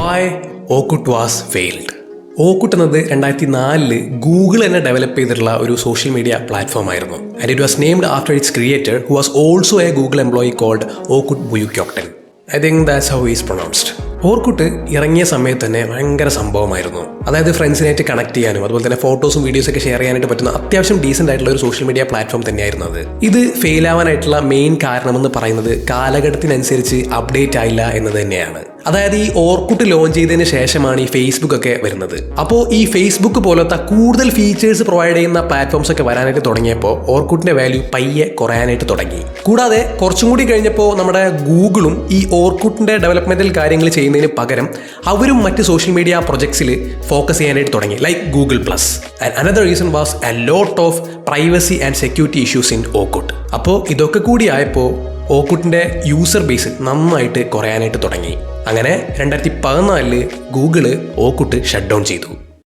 why Orkut was failed. Orkut എന്നത് 2004 Google തന്നെ develop ചെയ്തിട്ടുള്ള ഒരു സോഷ്യൽ മീഡിയ പ്ലാറ്റ്ഫോം ആയിരുന്നു. And it was named after its creator who was also a Google employee called Orkut Buyukkokten. I think that's how is pronounced. Orkut ഇറങ്ങിയ സമയത്ത് തന്നെ ഭയങ്കര സംഭവമായിരുന്നു. അതായത് ഫ്രണ്ട്സിനായിട്ട് കണക്ട് ചെയ്യാനും അതുപോലെ തന്നെ ഫോട്ടോസും വീഡിയോസൊക്കെ ഷെയർ ചെയ്യാനായിട്ട് പറ്റുന്ന അത്യാവശ്യം ഡീസൻ്റ് ആയിട്ടുള്ള ഒരു സോഷ്യൽ മീഡിയ പ്ലാറ്റ്ഫോം തന്നെയായിരുന്നു അത്. ഇത് ഫെയിൽ ആവാനായിട്ടുള്ള മെയിൻ കാരണമെന്ന് പറയുന്നത് കാലഘട്ടത്തിനനുസരിച്ച് അപ്ഡേറ്റ് ആയില്ല എന്നത് തന്നെയാണ്. അതായത് ഈ ഓർക്കുട്ട് ലോഞ്ച് ചെയ്തതിന് ശേഷമാണ് ഈ ഫേസ്ബുക്ക് ഒക്കെ വരുന്നത്. അപ്പോൾ ഈ ഫേസ്ബുക്ക് പോലത്തെ കൂടുതൽ ഫീച്ചേഴ്സ് പ്രൊവൈഡ് ചെയ്യുന്ന പ്ലാറ്റ്ഫോംസ് ഒക്കെ വരാനായിട്ട് തുടങ്ങിയപ്പോൾ ഓർക്കുട്ടിന്റെ വാല്യൂ പയ്യെ കുറയാനായിട്ട് തുടങ്ങി. കൂടാതെ കുറച്ചും കൂടി കഴിഞ്ഞപ്പോൾ നമ്മുടെ ഗൂഗിളും ഈ ഓർക്കുട്ടിന്റെ ഡെവലപ്മെന്റൽ കാര്യങ്ങൾ ചെയ്യുന്നതിന് പകരം അവരും മറ്റ് സോഷ്യൽ മീഡിയ പ്രൊജക്ട്സിൽ ഫോക്കസ് ചെയ്യാനായിട്ട് തുടങ്ങി, like Google plus. And another reason was a lot of privacy and security issues in ഓർക്കുട്ട്. അപ്പോൾ ഇതൊക്കെ കൂടി ആയപ്പോൾ ഓർക്കുട്ടിന്റെ യൂസർ ബേസ് നന്നായിട്ട് കുറയാനായിട്ട് തുടങ്ങി. അങ്ങനെ 2014 ഗൂഗിള് ഓർക്കുട്ട് ഷട്ട് ഡൗൺ ചെയ്തു.